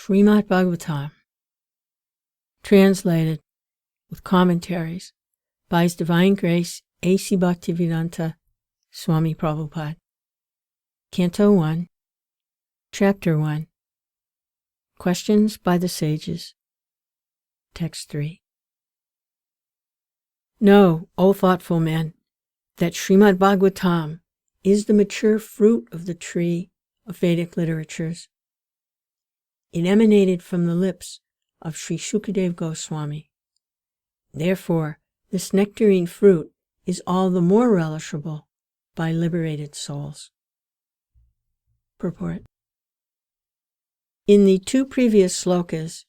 Srimad Bhagavatam, translated with commentaries by His Divine Grace A.C. Bhaktivedanta Swami Prabhupada. Canto 1, Chapter 1, Questions by the Sages. Text 3. Know, O thoughtful men, that Srimad Bhagavatam is the mature fruit of the tree of Vedic literatures. It emanated from the lips of Sri Sukadeva Gosvami. Therefore, this nectarean fruit is all the more relishable by liberated souls. Purport. In the two previous slokas,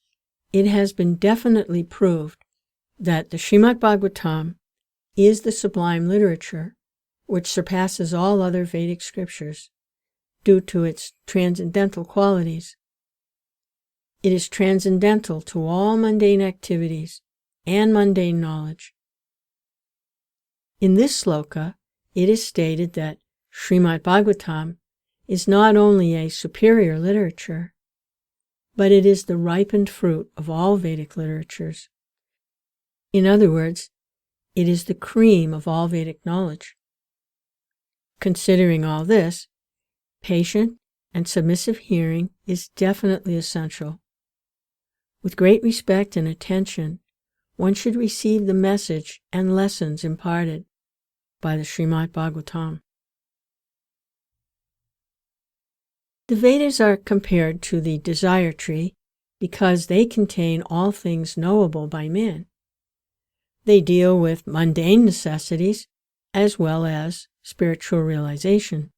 it has been definitely proved that the Srimad Bhagavatam is the sublime literature which surpasses all other Vedic scriptures due to its transcendental qualities. It is transcendental to all mundane activities and mundane knowledge. In this sloka, it is stated that Srimad Bhagavatam is not only a superior literature, but it is the ripened fruit of all Vedic literatures. In other words, it is the cream of all Vedic knowledge. Considering all this, patient and submissive hearing is definitely essential. With great respect and attention, one should receive the message and lessons imparted by the Srimad Bhagavatam. The Vedas are compared to the desire tree because they contain all things knowable by man. They deal with mundane necessities as well as spiritual realization.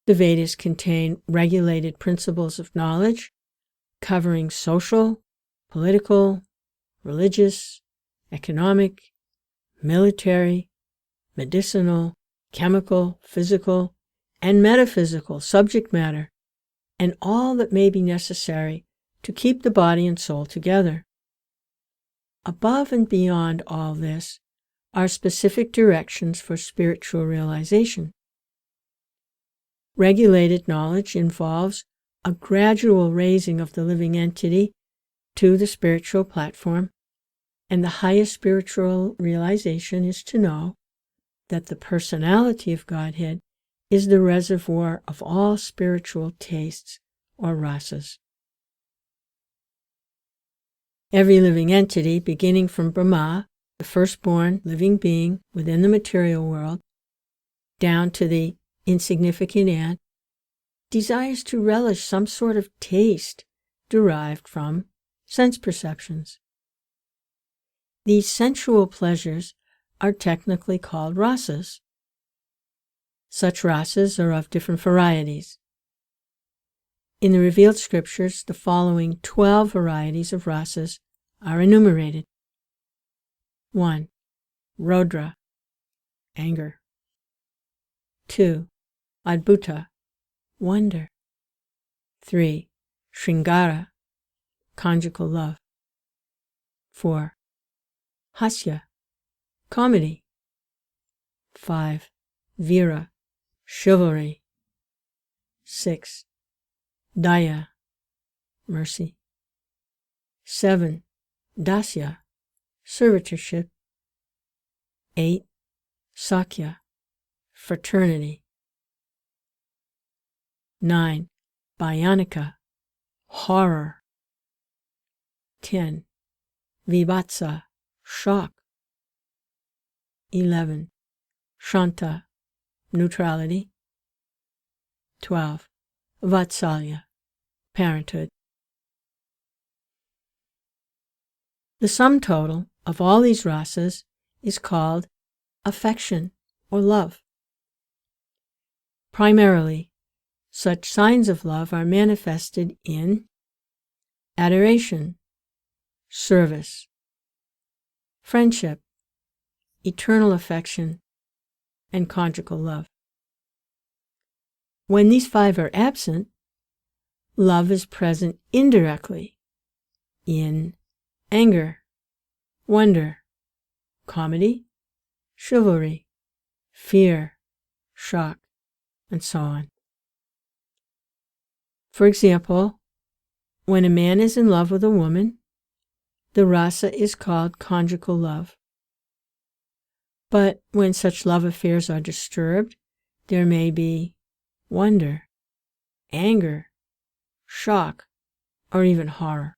The Vedas contain regulated principles of knowledge covering social, political, religious, economic, military, medicinal, chemical, physical, and metaphysical subject matter, and all that may be necessary to keep the body and soul together. Above and beyond all this are specific directions for spiritual realization. Regulated knowledge involves a gradual raising of the living entity to the spiritual platform, and the highest spiritual realization is to know that the personality of Godhead is the reservoir of all spiritual tastes or rasas. Every living entity, beginning from Brahma, the firstborn living being within the material world, down to the insignificant ant, desires to relish some sort of taste derived from sense perceptions. These sensual pleasures are technically called rasas. Such rasas are of different varieties. In the revealed scriptures, the following 12 varieties of rasas are enumerated. 1. Rodra, anger. 2. Adbhuta, wonder. 3. Shringara, conjugal love. 4. Hasya, comedy. 5. Vira, chivalry. 6. Daya, mercy. 7. Dasya, servitorship. 8. Sakya, fraternity. 9. Bhayanika, horror. 10. Vibhatsa, shock. 11. Shanta, neutrality. 12. Vatsalya, parenthood. The sum total of all these rasas is called affection or love. Primarily, such signs of love are manifested in adoration, service, friendship, eternal affection, and conjugal love. When these 5 are absent, love is present indirectly in anger, wonder, comedy, chivalry, fear, shock, and so on. For example, When a man is in love with a woman, the rasa is called conjugal love. But when such love affairs are disturbed, there may be wonder, anger, shock, or even horror.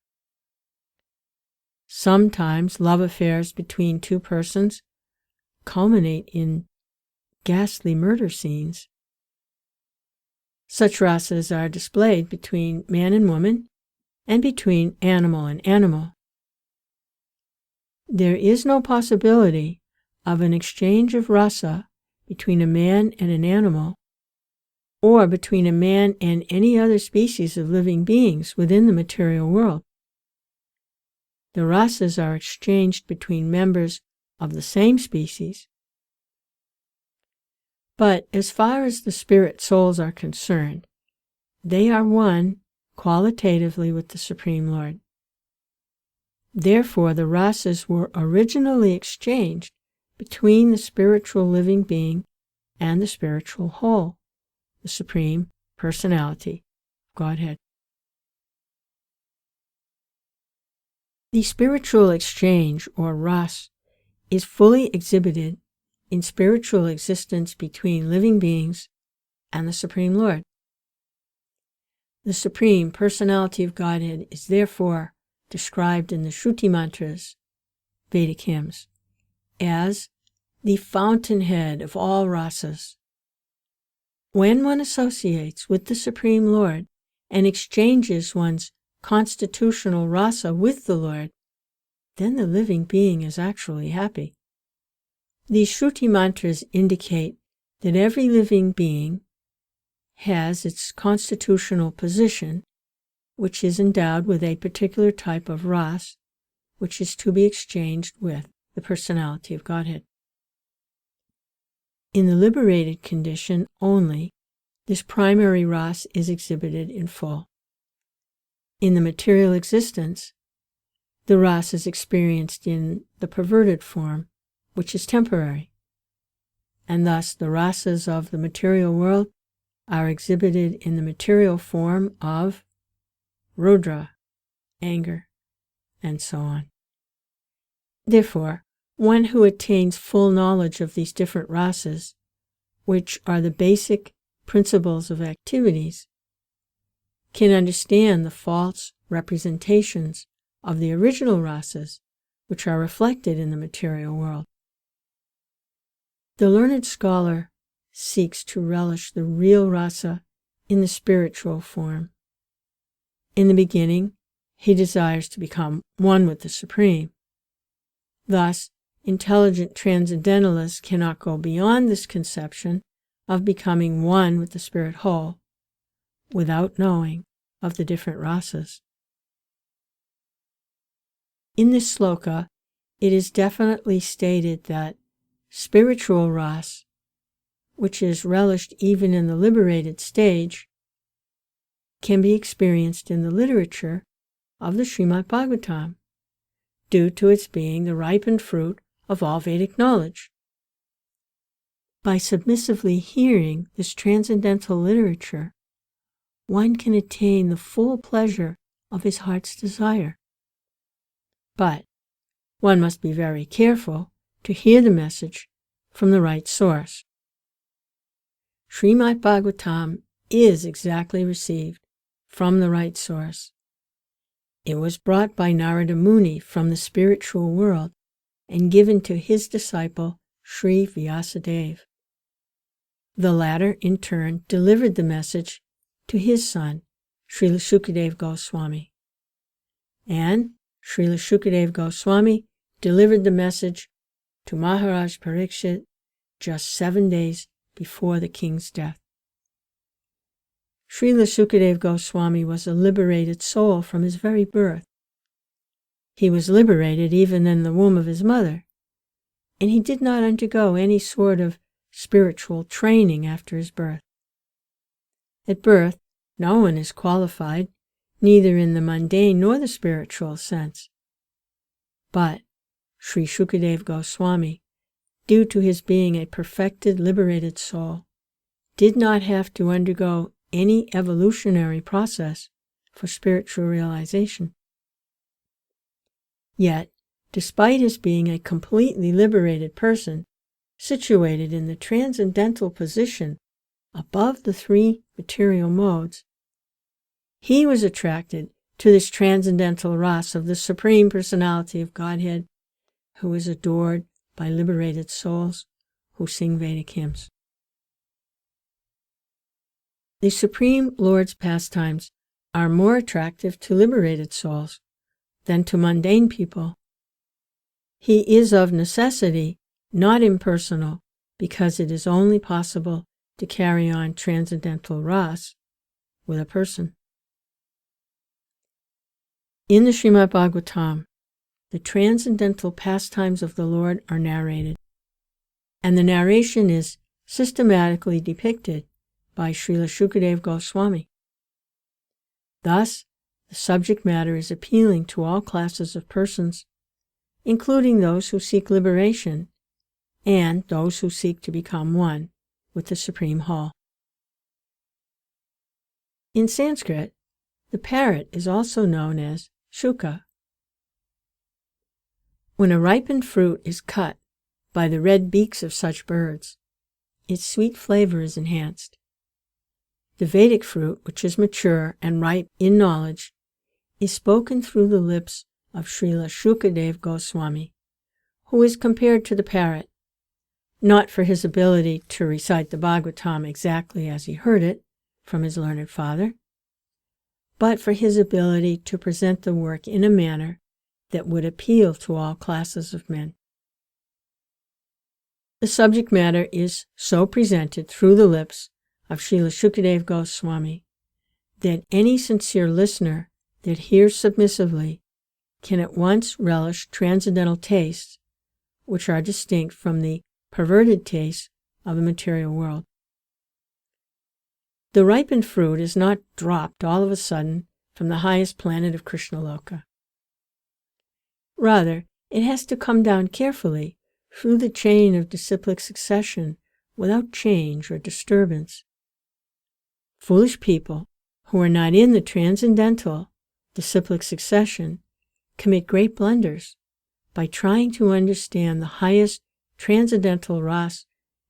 Sometimes love affairs between two persons culminate in ghastly murder scenes. Such rasas are displayed between man and woman and between animal and animal. There is no possibility of an exchange of rasa between a man and an animal, or between a man and any other species of living beings within the material world. The rasas are exchanged between members of the same species. But as far as the spirit souls are concerned, they are one qualitatively with the Supreme Lord. Therefore, the rasas were originally exchanged between the spiritual living being and the spiritual whole, the Supreme Personality, Godhead. The spiritual exchange, or ras, is fully exhibited in spiritual existence between living beings and the Supreme Lord. The Supreme Personality of Godhead is therefore described in the Shruti mantras, Vedic hymns, as the fountainhead of all rasas. When one associates with the Supreme Lord and exchanges one's constitutional rasa with the Lord, then the living being is actually happy. These Shruti mantras indicate that every living being has its constitutional position, which is endowed with a particular type of ras, which is to be exchanged with the Personality of Godhead. In the liberated condition only, this primary ras is exhibited in full. In the material existence, the ras is experienced in the perverted form, which is temporary, and thus the rasas of the material world are exhibited in the material form of Rudra, anger, and so on. Therefore, one who attains full knowledge of these different rasas, which are the basic principles of activities, can understand the false representations of the original rasas which are reflected in the material world. The learned scholar seeks to relish the real rasa in the spiritual form. In the beginning, he desires to become one with the Supreme. Thus, intelligent transcendentalists cannot go beyond this conception of becoming one with the spirit whole without knowing of the different rasas. In this sloka, it is definitely stated that spiritual ras, which is relished even in the liberated stage, can be experienced in the literature of the Srimad Bhagavatam, due to its being the ripened fruit of all Vedic knowledge. By submissively hearing this transcendental literature, one can attain the full pleasure of his heart's desire. But one must be very careful to hear the message from the right source. Srimad Bhagavatam is exactly received from the right source. It was brought by Narada Muni from the spiritual world and given to his disciple Sri Vyasadeva. The latter, in turn, delivered the message to his son, Sri Sukadeva Gosvami. And Sri Sukadeva Goswami delivered the message to Maharaj Parikshit just 7 days before the king's death. Srila Sukadeva Goswami was a liberated soul from his very birth. He was liberated even in the womb of his mother, and he did not undergo any sort of spiritual training after his birth. At birth, no one is qualified, neither in the mundane nor the spiritual sense. But Sri Sukadeva Goswami, due to his being a perfected liberated soul, did not have to undergo any evolutionary process for spiritual realization. Yet, despite his being a completely liberated person, situated in the transcendental position above the three material modes, he was attracted to this transcendental rasa of the Supreme Personality of Godhead, who is adored by liberated souls who sing Vedic hymns. The Supreme Lord's pastimes are more attractive to liberated souls than to mundane people. He is of necessity not impersonal, because it is only possible to carry on transcendental ras with a person. In the Srimad Bhagavatam, the transcendental pastimes of the Lord are narrated, and the narration is systematically depicted by Sri Sukadeva Gosvami. Thus, the subject matter is appealing to all classes of persons, including those who seek liberation and those who seek to become one with the Supreme Whole. In Sanskrit, the parrot is also known as shuka. When a ripened fruit is cut by the red beaks of such birds, its sweet flavor is enhanced. The Vedic fruit, which is mature and ripe in knowledge, is spoken through the lips of Sri Sukadeva Gosvami, who is compared to the parrot, not for his ability to recite the Bhagavatam exactly as he heard it from his learned father, but for his ability to present the work in a manner that would appeal to all classes of men. The subject matter is so presented through the lips of Srila Sukadeva Goswami that any sincere listener that hears submissively can at once relish transcendental tastes, which are distinct from the perverted tastes of the material world. The ripened fruit is not dropped all of a sudden from the highest planet of Krishnaloka. Rather, it has to come down carefully through the chain of disciplic succession without change or disturbance. Foolish people who are not in the transcendental disciplic succession commit great blunders by trying to understand the highest transcendental ras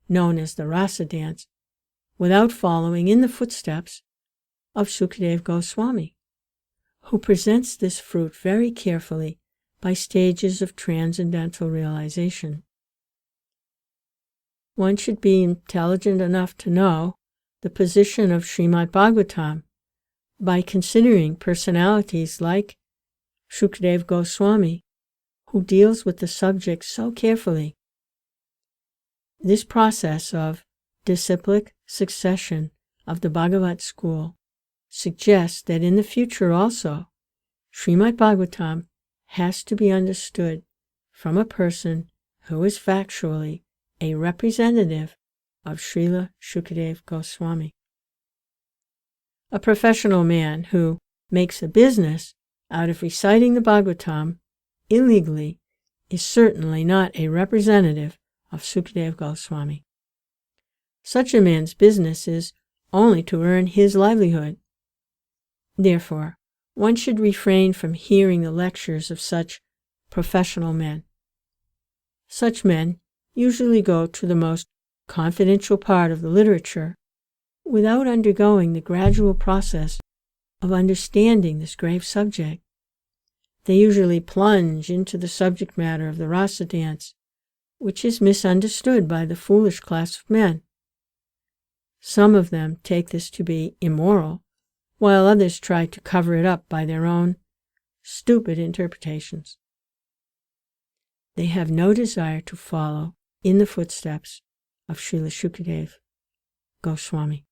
known as the rasa dance without following in the footsteps of Sukadeva Goswami, who presents this fruit very carefully by stages of transcendental realization. One should be intelligent enough to know the position of Srimad Bhagavatam by considering personalities like Sukadeva Goswami, who deals with the subject so carefully. This process of disciplic succession of the Bhagavat school suggests that in the future also, Srimad Bhagavatam has to be understood from a person who is factually a representative of Srila Sukadeva Goswami. A professional man who makes a business out of reciting the Bhagavatam illegally is certainly not a representative of Sukadeva Goswami. Such a man's business is only to earn his livelihood. Therefore, one should refrain from hearing the lectures of such professional men. Such men usually go to the most confidential part of the literature without undergoing the gradual process of understanding this grave subject. They usually plunge into the subject matter of the rasa dance, which is misunderstood by the foolish class of men. Some of them take this to be immoral, while others try to cover it up by their own stupid interpretations. They have no desire to follow in the footsteps of Srila Sukadeva Goswami.